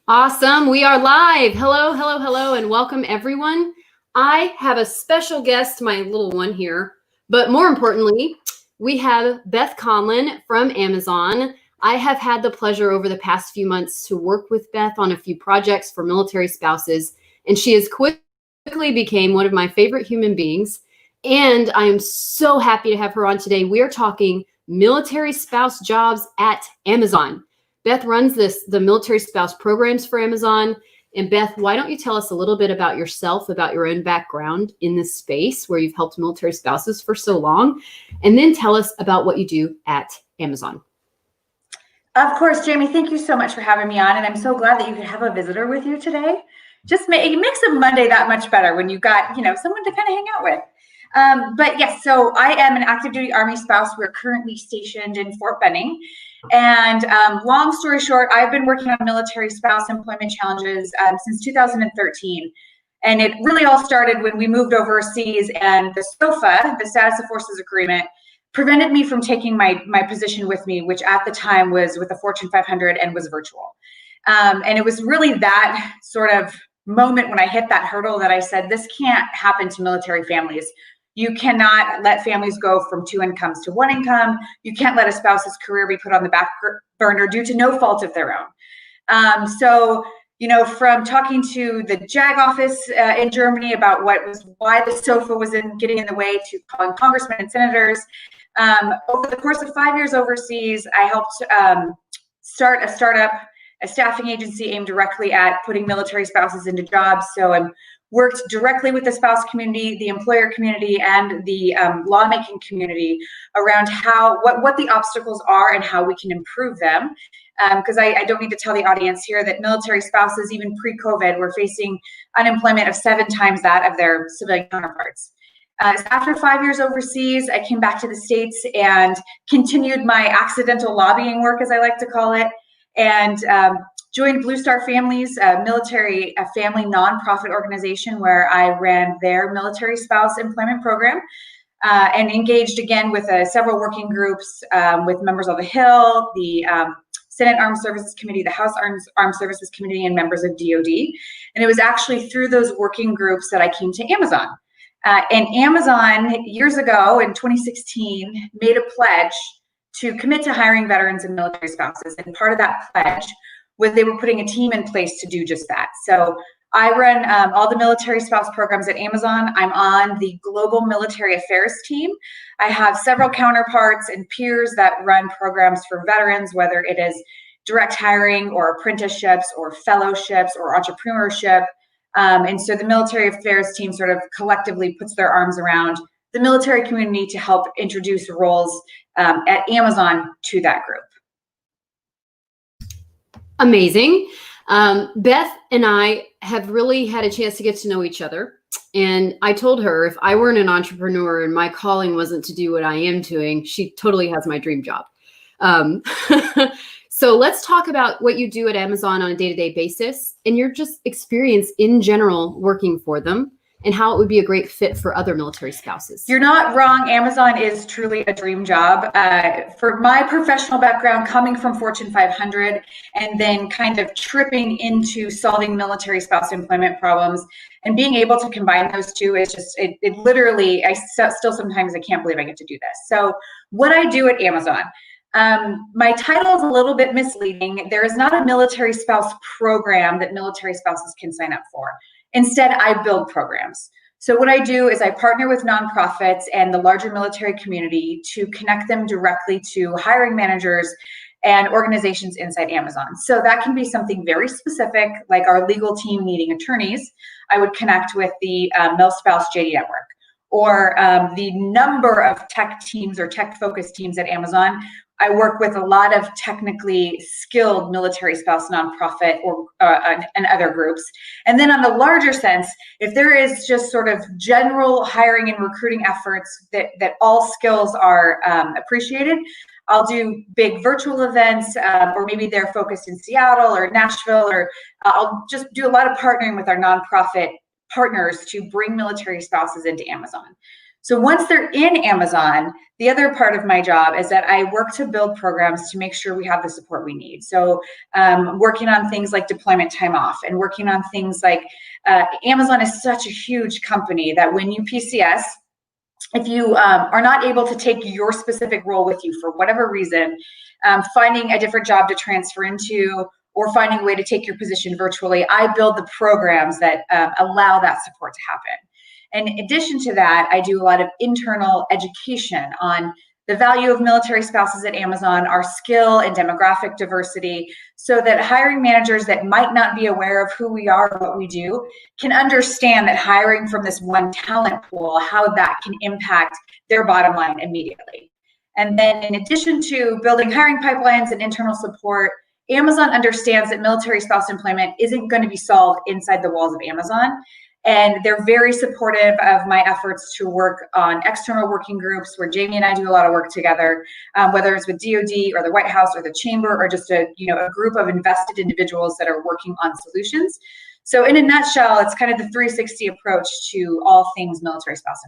Awesome. We are live. Hello, hello, hello, and welcome everyone. I have a special guest, my little one here, but more importantly, we have Beth Conlin from Amazon. I have had the pleasure over the past few months to work with Beth on a few projects for military spouses, and she has quickly became one of my favorite human beings. And I am so happy to have her on today. We are talking military spouse jobs at Amazon. Beth runs the military spouse programs for Amazon. And Beth, why don't you tell us a little bit about yourself, about your own background in this space where you've helped military spouses for so long, and then tell us about what you do at Amazon. Of course, Jamie, thank you so much for having me on. And I'm so glad that you could have a visitor with you today. It makes a Monday that much better when you've got, someone to kind of hang out with. But yes, so I am an active duty Army spouse. We're currently stationed in Fort Benning. And long story short, I've been working on military spouse employment challenges since 2013. And it really all started when we moved overseas, and the SOFA, the Status of Forces Agreement, prevented me from taking my position with me, which at the time was with the Fortune 500 and was virtual. And it was really that sort of moment when I hit that hurdle that I said, this can't happen to military families. You cannot let families go from two incomes to one income. You can't let a spouse's career be put on the back burner due to no fault of their own. From talking to the JAG office in Germany about why the SOFA was getting in the way, to calling congressmen and senators. Over the course of 5 years overseas, I helped start a startup, a staffing agency aimed directly at putting military spouses into jobs. So I'm worked directly with the spouse community, the employer community, and the lawmaking community around what the obstacles are and how we can improve them. Because I don't need to tell the audience here that military spouses, even pre-COVID, were facing unemployment of 7 times that of their civilian counterparts. After 5 years overseas, I came back to the States and continued my accidental lobbying work, as I like to call it, and joined Blue Star Families, a family nonprofit organization where I ran their military spouse employment program, and engaged again with several working groups with members of the Hill, the Senate Armed Services Committee, the House Armed Services Committee, and members of DOD. And it was actually through those working groups that I came to Amazon. And Amazon, years ago in 2016, made a pledge to commit to hiring veterans and military spouses. And part of that pledge was they were putting a team in place to do just that. So I run all the military spouse programs at Amazon. I'm on the global military affairs team. I have several counterparts and peers that run programs for veterans, whether it is direct hiring or apprenticeships or fellowships or entrepreneurship. And so the military affairs team sort of collectively puts their arms around the military community to help introduce roles at Amazon to that group. Amazing. Beth and I have really had a chance to get to know each other. And I told her if I weren't an entrepreneur and my calling wasn't to do what I am doing, she totally has my dream job. So let's talk about what you do at Amazon on a day-to-day basis and your just experience in general working for them, and how it would be a great fit for other military spouses. You're not wrong. Amazon is truly a dream job. For my professional background, coming from Fortune 500 and then kind of tripping into solving military spouse employment problems and being able to combine those two is just, it literally, still sometimes I can't believe I get to do this. So what I do at Amazon, my title is a little bit misleading. There is not a military spouse program that military spouses can sign up for. Instead, I build programs. So what I do is I partner with nonprofits and the larger military community to connect them directly to hiring managers and organizations inside Amazon. So that can be something very specific, like our legal team needing attorneys. I would connect with the MilSpouse JD Network, or the number of tech teams or tech-focused teams at Amazon. I work with a lot of technically skilled military spouse nonprofit and other groups. And then on the larger sense, if there is just sort of general hiring and recruiting efforts that all skills are appreciated, I'll do big virtual events, or maybe they're focused in Seattle or Nashville, or I'll just do a lot of partnering with our nonprofit partners to bring military spouses into Amazon. So once they're in Amazon, the other part of my job is that I work to build programs to make sure we have the support we need. So working on things like deployment time off, and working on things like Amazon is such a huge company that when you PCS, if you are not able to take your specific role with you for whatever reason, finding a different job to transfer into, or finding a way to take your position virtually, I build the programs that allow that support to happen. And in addition to that, I do a lot of internal education on the value of military spouses at Amazon, our skill and demographic diversity, so that hiring managers that might not be aware of who we are or what we do can understand that hiring from this one talent pool, how that can impact their bottom line immediately. And then in addition to building hiring pipelines and internal support, Amazon understands that military spouse employment isn't going to be solved inside the walls of Amazon. And they're very supportive of my efforts to work on external working groups where Jamie and I do a lot of work together, whether it's with DoD or the White House or the Chamber, or just a group of invested individuals that are working on solutions. So in a nutshell, it's kind of the 360 approach to all things military spouse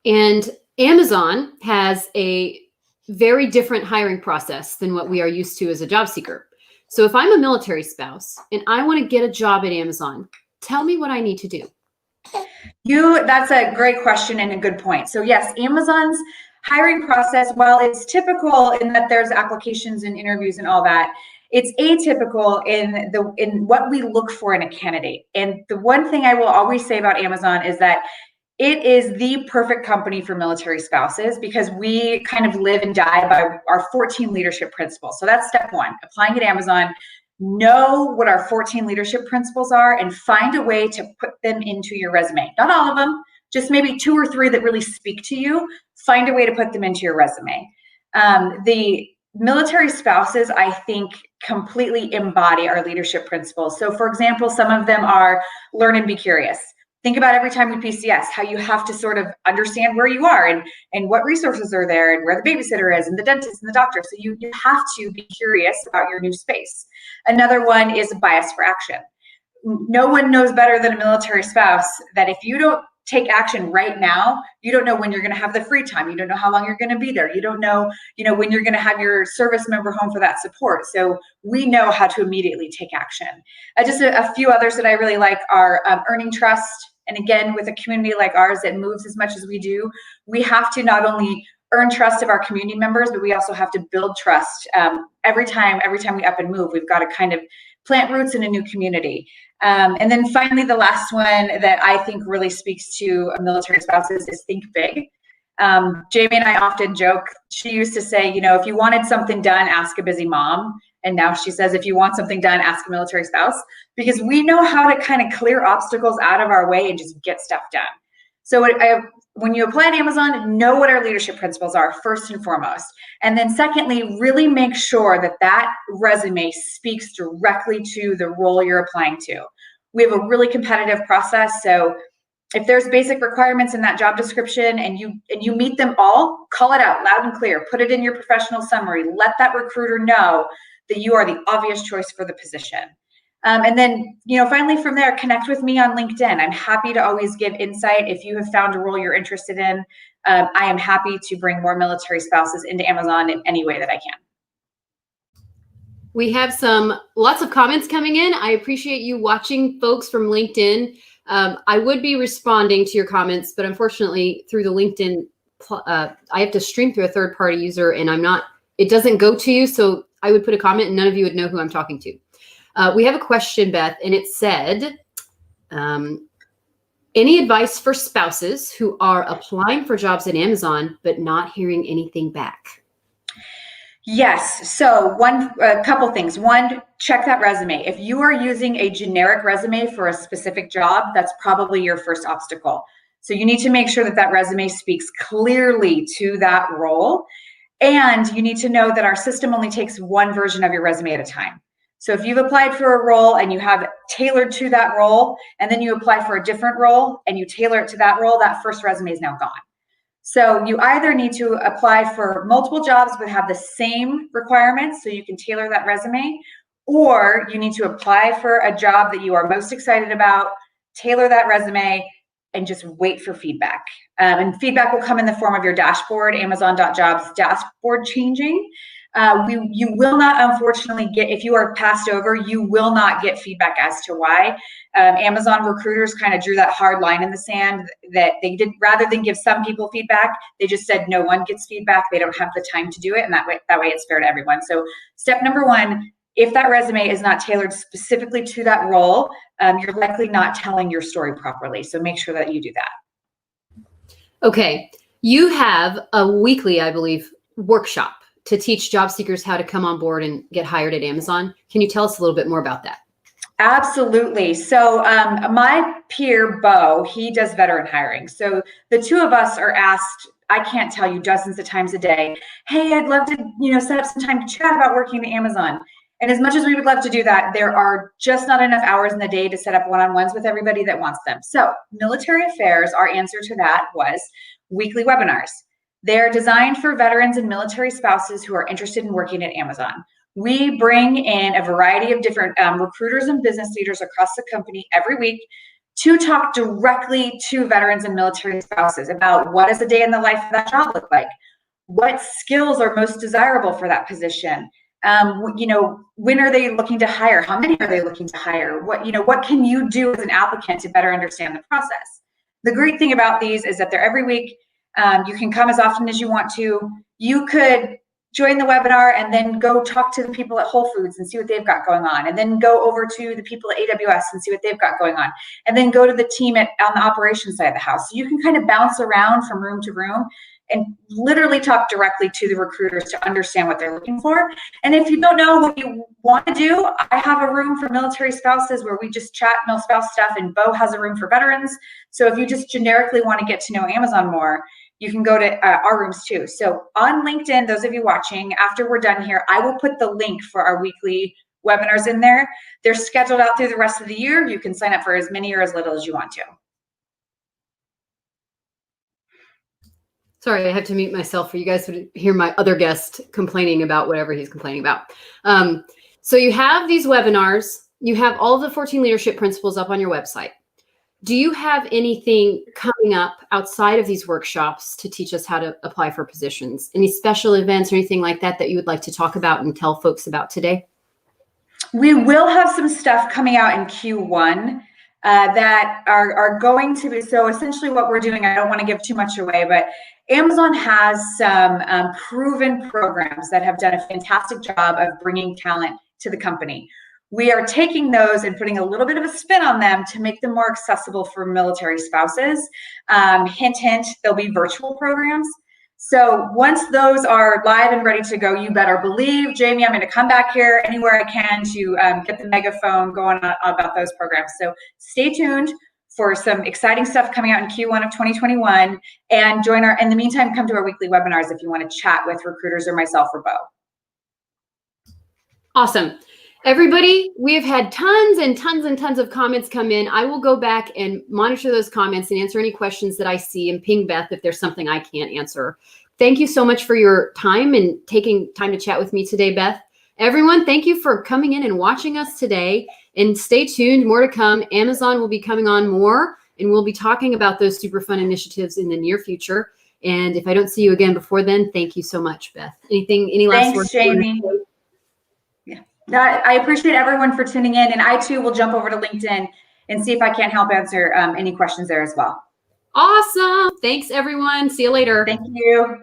employment. And Amazon has a very different hiring process than what we are used to as a job seeker. So if I'm a military spouse and I want to get a job at Amazon, tell me what I need to do. That's a great question and a good point. So yes, Amazon's hiring process, while it's typical in that there's applications and interviews and all that, it's atypical in what we look for in a candidate. And the one thing I will always say about Amazon is that it is the perfect company for military spouses, because we kind of live and die by our 14 leadership principles. So that's step one, applying at Amazon. Know what our 14 leadership principles are and find a way to put them into your resume. Not all of them, just maybe 2 or 3 that really speak to you. Find a way to put them into your resume. The military spouses, I think, completely embody our leadership principles. So for example, some of them are learn and be curious. Think about every time you PCS, how you have to sort of understand where you are and what resources are there and where the babysitter is and the dentist and the doctor. So you have to be curious about your new space. Another one is a bias for action. No one knows better than a military spouse that if you don't take action right now, you don't know when you're going to have the free time. You don't know how long you're going to be there. You don't know, when you're going to have your service member home for that support. So we know how to immediately take action. Just a few others that I really like are earning trust. And again, with a community like ours that moves as much as we do, we have to not only earn trust of our community members, but we also have to build trust. Every time we up and move, we've got to kind of plant roots in a new community. And then finally, the last one that I think really speaks to military spouses is think big. Jamie and I often joke, she used to say, if you wanted something done, ask a busy mom. And now she says, if you want something done, ask a military spouse, because we know how to kind of clear obstacles out of our way and just get stuff done. So when you apply at Amazon, know what our leadership principles are first and foremost. And then secondly, really make sure that resume speaks directly to the role you're applying to. We have a really competitive process. So if there's basic requirements in that job description and you meet them all, call it out loud and clear, put it in your professional summary, let that recruiter know that you are the obvious choice for the position. And then, finally from there, connect with me on LinkedIn. I'm happy to always give insight. If you have found a role you're interested in, I am happy to bring more military spouses into Amazon in any way that I can. We have lots of comments coming in. I appreciate you watching, folks from LinkedIn. I would be responding to your comments, but unfortunately through the LinkedIn, I have to stream through a third-party user and it doesn't go to you. So I would put a comment and none of you would know who I'm talking to. We have a question, Beth, and it said, any advice for spouses who are applying for jobs at Amazon, but not hearing anything back? Yes. So a couple things. One, check that resume. If you are using a generic resume for a specific job, that's probably your first obstacle. So you need to make sure that resume speaks clearly to that role. And you need to know that our system only takes one version of your resume at a time. So if you've applied for a role and you have tailored to that role, and then you apply for a different role and you tailor it to that role, that first resume is now gone. So you either need to apply for multiple jobs but have the same requirements so you can tailor that resume, or you need to apply for a job that you are most excited about, tailor that resume, and just wait for feedback. And feedback will come in the form of your dashboard, Amazon.jobs dashboard changing. You will not, unfortunately, get, if you are passed over, you will not get feedback as to why. Amazon recruiters kind of drew that hard line in the sand that they did, rather than give some people feedback, they just said no one gets feedback. They don't have the time to do it, and that way it's fair to everyone. So step number one, if that resume is not tailored specifically to that role, you're likely not telling your story properly. So make sure that you do that. Okay, you have a weekly, I believe, workshop to teach job seekers how to come on board and get hired at Amazon. Can you tell us a little bit more about that? Absolutely. So my peer, Bo, he does veteran hiring. So the two of us are asked, I can't tell you, dozens of times a day, hey, I'd love to, set up some time to chat about working at Amazon. And as much as we would love to do that, there are just not enough hours in the day to set up one-on-ones with everybody that wants them. So Military Affairs, our answer to that was weekly webinars. They're designed for veterans and military spouses who are interested in working at Amazon. We bring in a variety of different recruiters and business leaders across the company every week to talk directly to veterans and military spouses about what does a day in the life of that job look like? What skills are most desirable for that position? When are they looking to hire? How many are they looking to hire? What can you do as an applicant to better understand the process? The great thing about these is that they're every week. You can come as often as you want to. You could join the webinar and then go talk to the people at Whole Foods and see what they've got going on, and then go over to the people at AWS and see what they've got going on, and then go to the team on the operations side of the house. So you can kind of bounce around from room to room and literally talk directly to the recruiters to understand what they're looking for. And if you don't know what you want to do, I have a room for military spouses where we just chat mil spouse stuff, and Bo has a room for veterans. So if you just generically want to get to know Amazon more, you can go to our rooms too. So on LinkedIn, those of you watching, after we're done here, I will put the link for our weekly webinars in there. They're scheduled out through the rest of the year. You can sign up for as many or as little as you want to. Sorry, I have to mute myself for you guys to hear my other guest complaining about whatever he's complaining about. So you have these webinars, you have all the 14 leadership principles up on your website. Do you have anything coming up outside of these workshops to teach us how to apply for positions? Any special events or anything like that that you would like to talk about and tell folks about today? We will have some stuff coming out in Q1 that are going to be, so essentially what we're doing, I don't want to give too much away, but Amazon has some proven programs that have done a fantastic job of bringing talent to the company. We are taking those and putting a little bit of a spin on them to make them more accessible for military spouses. Hint, hint, they'll be virtual programs. So once those are live and ready to go, you better believe, Jamie, I'm going to come back here anywhere I can to get the megaphone going on about those programs. So stay tuned for some exciting stuff coming out in Q1 of 2021, and in the meantime, come to our weekly webinars if you want to chat with recruiters or myself or Bo. Awesome. Everybody, we have had tons and tons and tons of comments come in. I will go back and monitor those comments and answer any questions that I see, and ping Beth if there's something I can't answer. Thank you so much for your time and taking time to chat with me today, Beth. Everyone, thank you for coming in and watching us today, and stay tuned, more to come. Amazon will be coming on more, and we'll be talking about those super fun initiatives in the near future. And if I don't see you again before then, thank you so much, Beth. Any last words? Thanks, Jamie. I appreciate everyone for tuning in, and I too will jump over to LinkedIn and see if I can't help answer any questions there as well. Awesome. Thanks, everyone. See you later. Thank you. Bye.